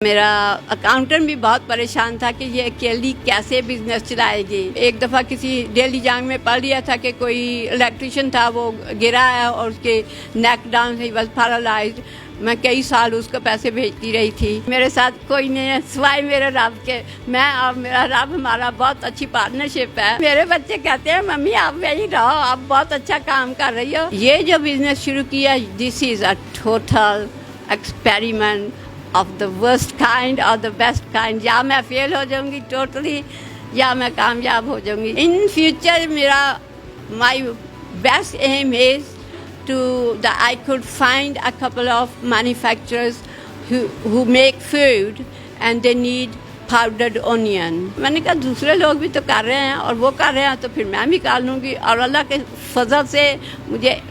मेरा अकाउंटेंट भी बहुत परेशान था कि ये अकेली कैसे बिजनेस चलाएगी। एक दफ़ा किसी डेली जांग में पढ़ लिया था कि कोई इलेक्ट्रिशियन था, वो गिरा है और उसके नेक डाउन ही वाज पैरालाइज्ड। मैं कई साल उसको पैसे भेजती रही थी। मेरे साथ कोई नहीं है सिवाय मेरे रब के। मैं और मेरा रब, हमारा बहुत अच्छी पार्टनरशिप है। मेरे बच्चे कहते हैं मम्मी आप यही रहो, आप बहुत अच्छा काम कर रही हो। ये जो बिजनेस शुरू किया, this is a total experiment of the worst kind और द बेस्ट काइंड। या मैं फेल हो जाऊंगी टोटली या मैं कामयाब हो जाऊंगी। इन फ्यूचर मेरा my best aim is to that I could find a couple of manufacturers who make food and they need powdered onion. मैंने कहा दूसरे लोग भी तो कर रहे हैं और वो कर रहे हैं तो फिर मैं भी कर लूँगी। और अल्लाह के फजल से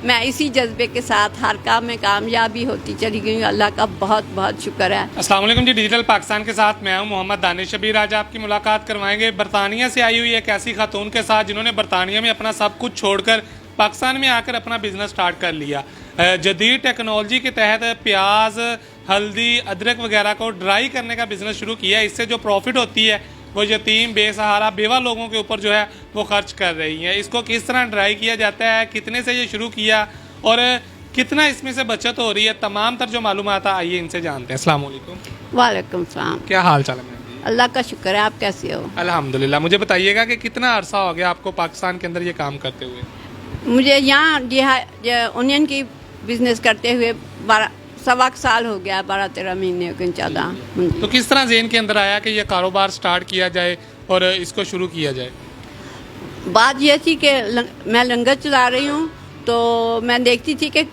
मैं इसी जज्बे के साथ हर काम में कामयाबी होती चली गई। अल्लाह का बहुत बहुत शुक्र है। अस्सलाम वालेकुम जी, डिजिटल पाकिस्तान के साथ मैं हूं मोहम्मद दानिश शबीर। आज आपकी मुलाकात करवाएंगे बरतानिया से आई हुई एक ऐसी खातून के साथ जिन्होंने बरतानिया में अपना सब कुछ छोड़कर पाकिस्तान में आकर अपना बिजनेस स्टार्ट कर लिया। जदीद टेक्नोलॉजी के तहत प्याज, हल्दी, अदरक वगैरह को ड्राई करने का बिजनेस शुरू किया। इससे जो प्रॉफिट होती है वो यतीम, बेसहारा, बेवा लोगों के ऊपर जो है वो खर्च कर रही है। इसको किस तरह ड्राई किया जाता है, कितने से ये शुरू किया और कितना इसमें से बचत हो रही है, तमाम तर जो मालूमात आइए इनसे जानते हैं। अस्सलाम वालेकुम। वालेकुम सलाम। क्या हाल चाल है मैम? अल्लाह का शुक्र है, आप कैसे हो? अल्हम्दुलिल्लाह। मुझे बताइएगा कि कितना अरसा हो गया आपको पाकिस्तान के अंदर ये काम करते हुए? मुझे यहाँ ओनियन की बिजनेस करते हुए 12 साल हो गया, 12-13 महीने के 14। तो किस तरह ज़हन के अंदर आया कि ये कारोबार स्टार्ट किया जाए और इसको शुरू किया जाए? बात यह थी कि मैं लंगर चला रही हूँ तो मैं देखती थी कि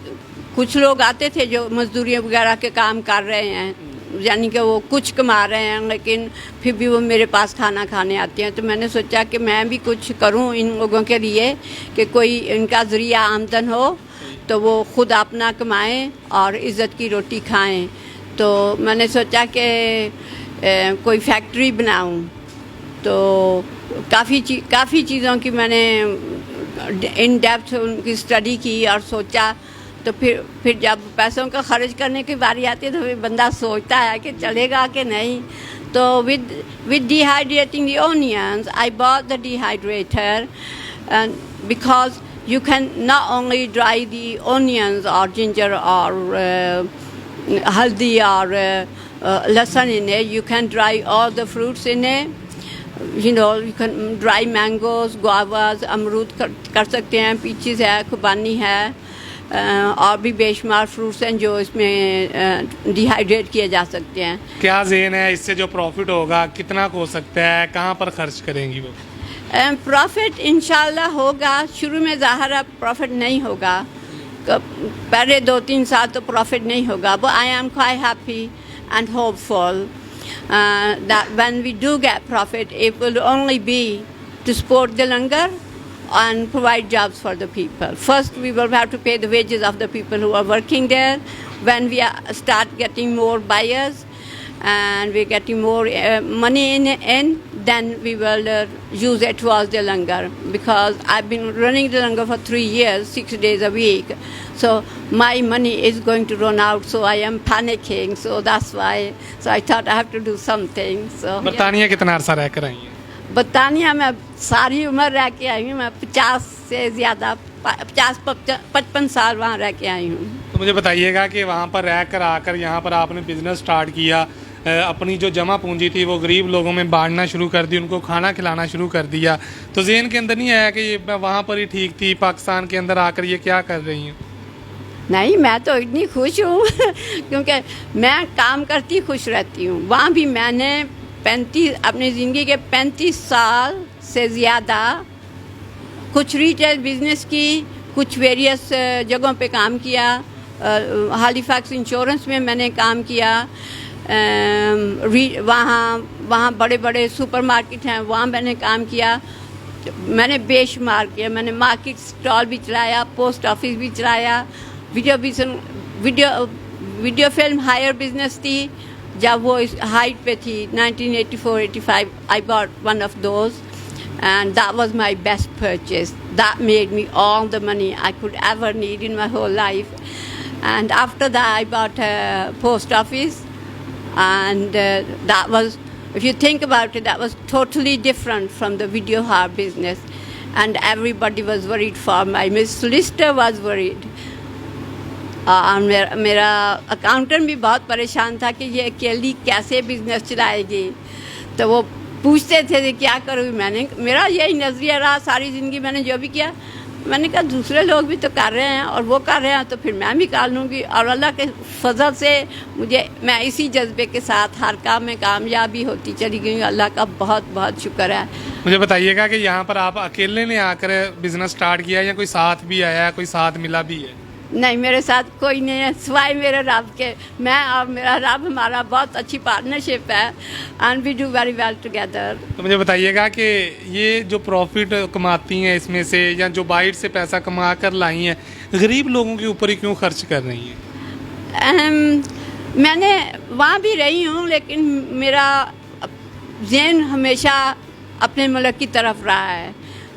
कुछ लोग आते थे जो मजदूरी वगैरह के काम कर रहे हैं, यानी कि वो कुछ कमा रहे हैं लेकिन फिर भी वो मेरे पास खाना खाने आते हैं। तो मैंने सोचा कि मैं भी कुछ करूं इन लोगों के लिए कि कोई इनका ज़रिया आमदन हो तो वो ख़ुद अपना कमाएं और इज़्ज़त की रोटी खाएं। तो मैंने सोचा कि कोई फैक्ट्री बनाऊं। तो काफ़ी चीज़ों की मैंने इन डेप्थ उनकी स्टडी की और सोचा। तो फिर जब पैसों का खर्च करने की बारी आती है तो फिर बंदा सोचता है कि चलेगा कि नहीं। तो with dehydrating the onions, I bought the dehydrator, and because you can not only dry the onions or ginger or haldi or lasan in it, you can dry all the fruits in it. You know, you can dry mangoes, guavas, अमरूद कर सकते हैं, पीचीज है, खुबानी है और भी बेशुमार फ्रूट्स हैं जो इसमें डिहाइड्रेट किए जा सकते हैं। क्या ज़हन है इससे जो प्रॉफिट होगा कितना हो सकता है, कहाँ पर खर्च करेंगी वो? प्रॉफिट इंशाल्लाह होगा। शुरू में ज़ाहिर है प्रॉफिट नहीं होगा, पहले 2-3 साल तो प्रॉफिट नहीं होगा। But I am quite happy and hopeful that when we do get profit, it will only be to support the langar and provide jobs for the people. First, we will have to pay the wages of the people who are working there. When we start getting more buyers and we're getting more money in, then we will use it towards the langar. Because I've been running the langar for 3 years, 6 days a week. So my money is going to run out, so I am panicking. So that's why. So I thought I have to do something. So बरतानिया कितना अरसा रह कर आई हैं? बरतानिया में सारी उम्र रह के आई हूँ। मैं 50 से ज़्यादा 55 साल वहाँ रह के आई हूँ। तो मुझे बताइएगा कि वहाँ पर रह कर आकर यहाँ पर आपने बिजनेस स्टार्ट किया, अपनी जो जमा पूंजी थी वो गरीब लोगों में बांटना शुरू कर दी, उनको खाना खिलाना शुरू कर दिया। तो ज़हन के अंदर नहीं आया कि मैं वहाँ पर ही ठीक थी, पाकिस्तान के अंदर आकर ये क्या कर रही हैं? नहीं, मैं तो इतनी खुश हूँ क्योंकि मैं काम करती खुश रहती हूँ। वहाँ भी मैंने अपनी ज़िंदगी के 35 साल से ज़्यादा कुछ रिटेल बिजनेस की, कुछ वेरियस जगहों पे काम किया। हालीफैक्स इंश्योरेंस में मैंने काम किया। वहाँ बड़े बड़े सुपरमार्केट हैं, वहाँ मैंने काम किया। मैंने बेशुमार किया। मैंने मार्केट स्टॉल भी चलाया, पोस्ट ऑफिस भी चलाया, वीडियो फिल्म हायर बिजनेस थी जब वो इस हाइट पे थी 1984-85। I bought one of those and that was my best purchase. That made me all the money I could ever need in my whole life. And after that I bought a post office and that was, if you think about it, that was totally different from the video hire business, and everybody was worried for my Miss Solicitor was worried. मेरा accountant भी बहुत परेशान था कि ये अकेली कैसे business चलाएगी, तो वो पूछते थे कि क्या करूँ। मेरा यही नज़रिया रहा सारी ज़िंदगी, मैंने जो भी किया, मैंने कहा दूसरे लोग भी तो कर रहे हैं और वो कर रहे हैं तो फिर मैं भी कर लूँगी, और अल्लाह के फजल से मैं इसी जज्बे के साथ हर काम में कामयाबी होती चली गई। अल्लाह का बहुत बहुत शुक्र है। मुझे बताइएगा कि यहाँ पर आप अकेले ने आकर बिजनेस स्टार्ट किया या कोई साथ भी आया, कोई साथ मिला भी है? नहीं, मेरे साथ कोई नहीं है सिवाय मेरे रब के। मैं और मेरा रब, हमारा बहुत अच्छी पार्टनरशिप है and we do very well together. तो मुझे बताइएगा कि ये जो प्रॉफिट कमाती हैं इसमें से, या जो बाहर से पैसा कमा कर लाई हैं, गरीब लोगों के ऊपर ही क्यों खर्च कर रही हैं? मैंने वहाँ भी रही हूँ, लेकिन मेरा ज़हन हमेशा अपने मुल्क की तरफ रहा है,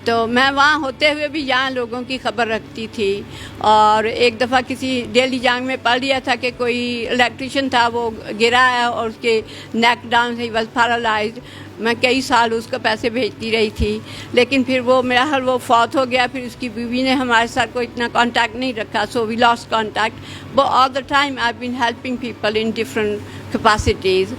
तो मैं वहाँ होते हुए भी यहाँ लोगों की खबर रखती थी। और एक दफ़ा किसी डेली जांग में पढ़ लिया था कि कोई इलेक्ट्रिशियन था, वो गिरा है और उसके नेक डाउन से वॉज पैरालाइज्ड। मैं कई साल उसको पैसे भेजती रही थी, लेकिन फिर वो मेरा हल वो फौत हो गया। फिर उसकी बीवी ने हमारे साथ कोई इतना कांटेक्ट नहीं रखा, so we lost contact. But all the time I been helping people in different capacities.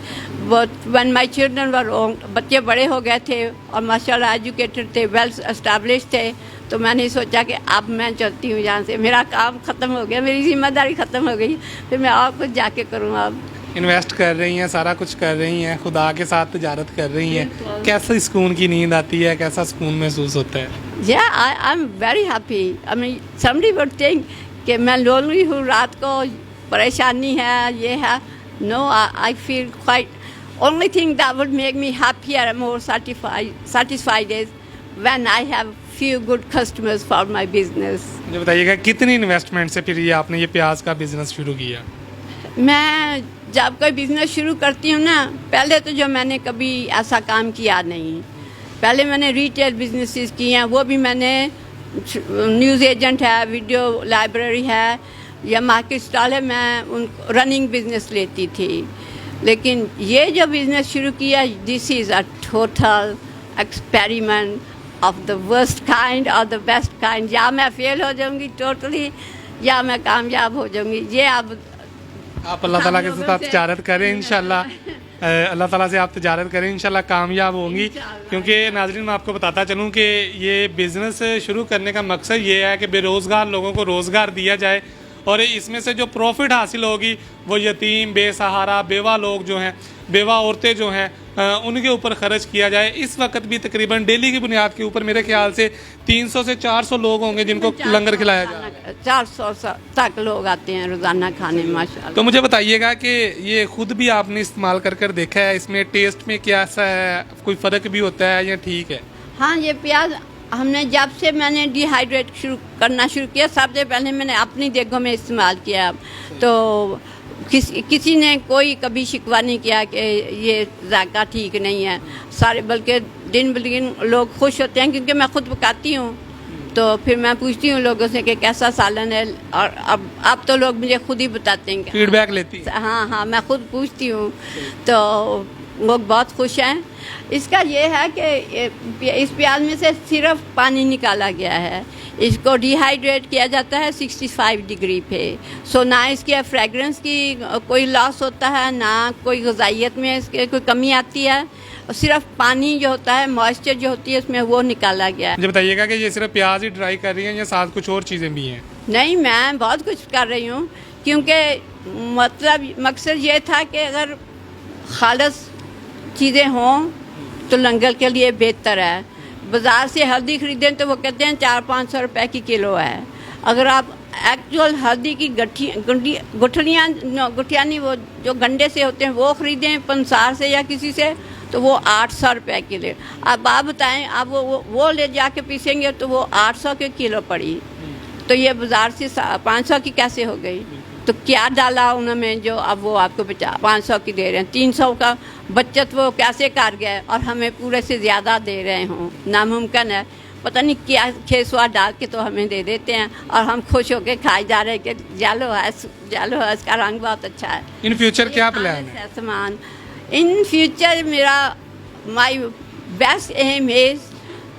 But when my children were own, बच्चे बड़े हो गए थे और माशाल्लाह एजुकेटेड थे, वेल एस्टैब्लिश थे, तो मैंने सोचा कि अब मैं चलती हूँ यहाँ से, मेरा काम ख़त्म हो गया, मेरी जिम्मेदारी ख़त्म हो गई, फिर मैं और कुछ जाके करूँ। अब इन्वेस्ट कर रही हैं, सारा कुछ कर रही हैं, खुदा के साथ तिजारत कर रही हैं, कैसा सुकून की नींद आती है, कैसा सुकून महसूस होता है? Yeah, I'm very happy. I mean, somebody would think कि मैं लोनली हूँ, रात को परेशानी है, ये है। No, I feel quite. Only thing that would make me happier and more satisfied is when I have few good customers for my business. मुझे बताइएगा कितनी इन्वेस्टमेंट से फिर ये आपने ये प्याज का बिजनेस शुरू किया? मैं जब कोई बिजनेस शुरू करती हूँ ना, पहले तो जो मैंने कभी ऐसा काम किया नहीं। पहले मैंने रिटेल बिजनेसेस किए हैं, वो भी मैंने न्यूज़ एजेंट है, वीडियो लाइब्रेरी है या मार्केट स्टॉल है, मैं उन रनिंग बिजनेस लेती थी। लेकिन ये जो बिजनेस शुरू किया, this is a total experiment of the worst kind और द बेस्ट काइंड। या मैं फेल हो जाऊंगी टोटली या मैं कामयाब हो जाऊंगी। ये अब आप अल्लाह ताला के साथ तिजारत करें इंशाल्लाह, अल्लाह ताला से आप तिजारत करें इंशाल्लाह, कामयाब होंगी। क्योंकि नाज़रीन मैं आपको बताता चलूँ कि ये बिज़नेस शुरू करने का मकसद ये है कि बेरोज़गार लोगों को रोज़गार दिया जाए और इसमें से जो प्रॉफिट हासिल होगी वो यतीम, बेसहारा, बेवा लोग जो हैं, बेवा औरतें जो हैं, उनके ऊपर ख़र्च किया जाए। इस वक्त भी तकरीबन डेली की बुनियाद के ऊपर मेरे ख्याल से 300 से 400 लोग होंगे जिनको लंगर खिलाया जाए। 400 तक लोग आते हैं रोज़ाना खाने, माशाल्लाह। तो मुझे बताइएगा कि ये खुद भी आपने इस्तेमाल कर देखा है, इसमें टेस्ट में कैसा है, कोई फ़र्क भी होता है या ठीक है? हाँ, ये प्याज हमने जब से मैंने डिहाइड्रेट करना शुरू किया, सबसे पहले मैंने अपनी देगों में इस्तेमाल किया। तो किसी ने कोई कभी शिकवा नहीं किया कि ये जायका ठीक नहीं है। सारे बल्कि दिन ब दिन लोग खुश होते हैं, क्योंकि मैं खुद पकाती हूँ। तो फिर मैं पूछती हूँ लोगों से कि कैसा सालन है, और अब तो लोग मुझे खुद ही बताते हैं, फीडबैक लेती हैं। हाँ, मैं खुद पूछती हूँ, तो लोग बहुत खुश हैं। इसका ये है कि इस प्याज में से सिर्फ पानी निकाला गया है, इसको डिहाइड्रेट किया जाता है 65 डिग्री पे। सो ना इसके फ्रेगरेंस की कोई लॉस होता है, ना कोई ग़िज़ाइयत में इसके कोई कमी आती है, और सिर्फ पानी जो होता है, मॉइस्चर जो होती है उसमें, वो निकाला गया है। मुझे बताइएगा कि ये सिर्फ प्याज ही ड्राई कर रही हैं या साथ कुछ और चीज़ें भी हैं? नहीं, मैं बहुत कुछ कर रही हूँ, क्योंकि मतलब मकसद ये था कि अगर खालस चीज़ें हों तो लंगर के लिए बेहतर है। बाज़ार से हल्दी ख़रीदें तो वो कहते हैं 400-500 रुपए की किलो है। अगर आप एक्चुअल हल्दी की गुठलियाँ नहीं, वो जो गंडे से होते हैं वो ख़रीदें पंसार से या किसी से, तो वो 800 रुपए किलो। अब आप बताएं, आप वो ले जाके पीसेंगे तो वो 800 के किलो पड़ी, तो ये बाज़ार से 500 की कैसे हो गई? तो क्या डाला उन्होंने जो अब वो आपको 500 की दे रहे हैं? 300 का बचत वो कैसे कर गए और हमें पूरे से ज़्यादा दे रहे हों? नामुमकिन है। पता नहीं क्या खेसवा डाल के तो हमें दे देते हैं और हम खुश होके खाए जा रहे हैं कि जालो है इसका रंग बहुत अच्छा है। इन फ्यूचर क्या प्लान है? सामान इन फ्यूचर मेरा my best aim is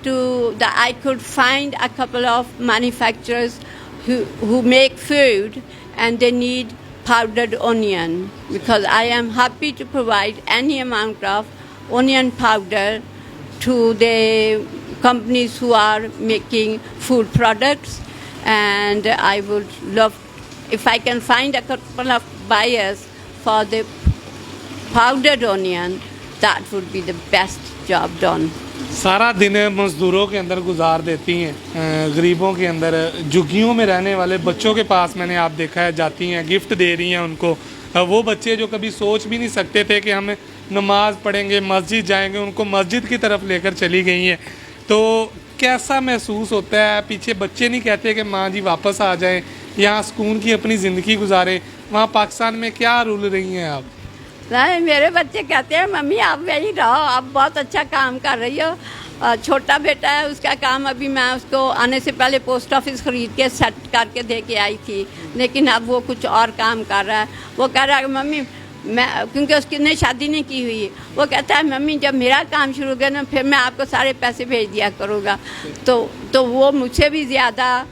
to that I could find a couple of manufacturers who make food and they need powdered onion, because I am happy to provide any amount of onion powder to the companies who are making food products, and I would love if I can find a couple of buyers for the powdered onion. That would be the best job done. सारा दिन मज़दूरों के अंदर गुजार देती हैं, गरीबों के अंदर, झुग्गियों में रहने वाले बच्चों के पास मैंने आप देखा है जाती हैं, गिफ्ट दे रही हैं उनको। वो बच्चे जो कभी सोच भी नहीं सकते थे कि हम नमाज़ पढ़ेंगे, मस्जिद जाएंगे, उनको मस्जिद की तरफ लेकर चली गई हैं। तो कैसा महसूस होता है? पीछे बच्चे नहीं कहते कि माँ जी वापस आ जाएं, यहाँ सुकून की अपनी ज़िंदगी गुजारें। वहाँ पाकिस्तान में क्या रुल रही हैं आप? नहीं, मेरे बच्चे कहते हैं मम्मी आप यहीं रहो, आप बहुत अच्छा काम कर रही हो। छोटा बेटा है, उसका काम अभी मैं उसको आने से पहले पोस्ट ऑफिस ख़रीद के सेट करके दे के आई थी, लेकिन अब वो कुछ और काम कर रहा है। वो कह रहा है मम्मी मैं, क्योंकि उसकी ने शादी नहीं की हुई है, वो कहता है मम्मी जब मेरा काम शुरू होगा ना फिर मैं आपको सारे पैसे भेज दिया करूँगा। तो वो मुझसे भी ज़्यादा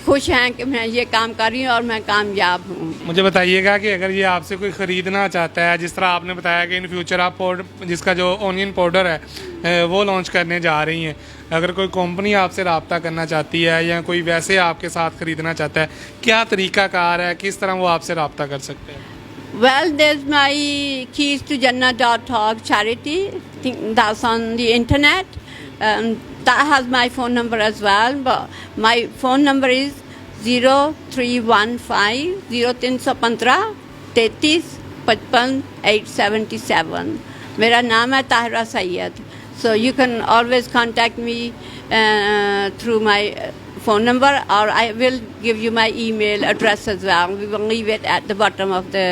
खुश हैं कि मैं ये काम कर रही हूँ और मैं कामयाब हूँ। मुझे बताइएगा कि अगर ये आपसे कोई ख़रीदना चाहता है, जिस तरह आपने बताया कि इन फ्यूचर आप जिसका जो ऑनियन पाउडर है वो लॉन्च करने जा रही हैं, अगर कोई कंपनी आपसे रब्ता करना चाहती है या कोई वैसे आपके साथ ख़रीदना चाहता है, क्या तरीक़ाकार है, किस तरह वो आपसे रब्ता कर सकते हैं? Well, there's my keys to Jannah.org charity. That's on the internet. That has my phone number as well. But my phone number is 0315 0315 33 55 877. मेरा नाम है Tahira Syed. So you can always contact me through my phone number, or I will give you my email address as well. We will leave it at the bottom of the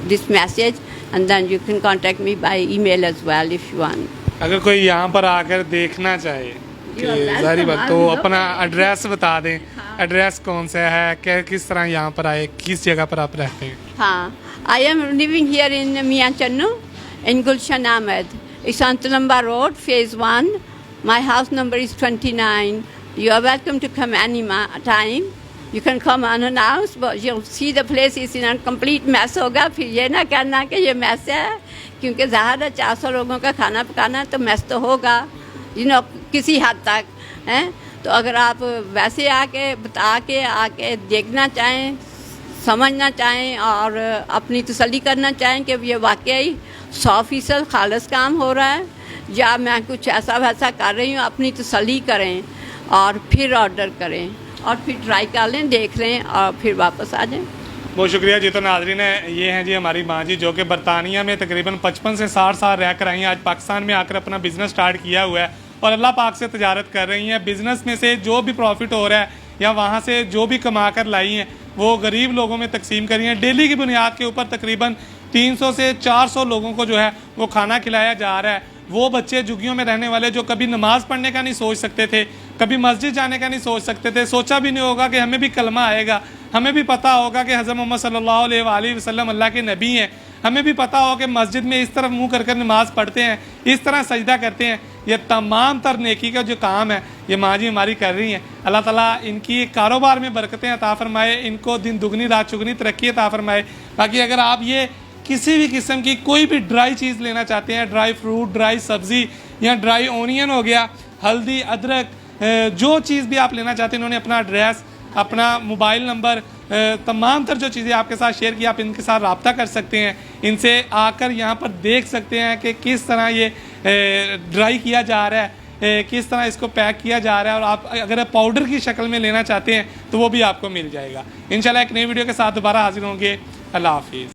this message, and then you can contact me by email as well if you want. अगर कोई यहाँ पर आकर देखना चाहे कि सारी बात, तो अपना एड्रेस बता दें। एड्रेस कौन सा है, क्या किस तरह यहाँ पर आए, किस जगह पर आप रहते हैं? हाँ, I am living here in Mian Channu in Gulshan Ahmed. It's on Tulamba Road, Phase 1. My house number is 29. You are welcome to come any time. You can come unannounced, but you'll see the place is in a complete mess होगा। फिर ये ना कहना कि ये mess है, क्योंकि ज़ाहिर है 400 लोगों का खाना पकाना तो मैस तो होगा, किसी हद तक हैं। तो अगर आप वैसे आके बता के आके देखना चाहें, समझना चाहें और अपनी तसल्ली करना चाहें कि ये वाकई 100% खालिस काम हो रहा है या मैं कुछ ऐसा वैसा कर रही हूँ, अपनी तसल्ली करें और फिर ऑर्डर करें और फिर ट्राई कर लें, देख लें और फिर वापस आ जाएं। बहुत शुक्रिया जी। तो नाज़रीन है, ये हैं जी हमारी माँ जी, जो कि बरतानिया में तकरीबन 55 से 60 साल रह कर आई हैं। आज पाकिस्तान में आकर अपना बिज़नेस स्टार्ट किया हुआ है और अल्लाह पाक से तजारत कर रही हैं। बिज़नेस में से जो भी प्रॉफिट हो रहा है या वहाँ से जो भी कमा कर लाई हैं वो गरीब लोगों में तकसीम करी हैं। डेली की बुनियाद के ऊपर तकरीबन 300 से 400 लोगों को जो है वो खाना खिलाया जा रहा है। वो बच्चे झुग्गियों में रहने वाले जो कभी नमाज़ पढ़ने का नहीं सोच सकते थे, कभी मस्जिद जाने का नहीं सोच सकते थे, सोचा भी नहीं होगा कि हमें भी कलमा आएगा, हमें भी पता होगा कि हज़रत मोहम्मद सल्लल्लाहु अलैहि वसल्लम अल्लाह के नबी हैं, हमें भी पता होगा कि मस्जिद में इस तरफ मुंह कर नमाज़ पढ़ते हैं, इस तरह सजदा करते हैं। ये तमाम तर नेकी का जो काम है ये माँ जी हमारी कर रही हैं। अल्लाह ताला इनकी कारोबार में बरकतें अता फरमाए, इनको दिन दुगनी रात चुगनी तरक्की अता फरमाए। बाकी अगर आप ये किसी भी किस्म की कोई भी ड्राई चीज़ लेना चाहते हैं, ड्राई फ्रूट, ड्राई सब्ज़ी या ड्राई ओनियन हो गया, हल्दी, अदरक, जो चीज़ भी आप लेना चाहते हैं, इन्होंने अपना एड्रेस, अपना मोबाइल नंबर, तमाम तर जो चीज़ें आपके साथ शेयर की, आप इनके साथ रब्ता कर सकते हैं। इनसे आकर यहाँ पर देख सकते हैं कि किस तरह ये ड्राई किया जा रहा है, किस तरह इसको पैक किया जा रहा है। और आप अगर पाउडर की शक्ल में लेना चाहते हैं तो वो भी आपको मिल जाएगा। इंशाल्लाह एक नई वीडियो के साथ दोबारा हाजिर होंगे। अल्लाह हाफिज़।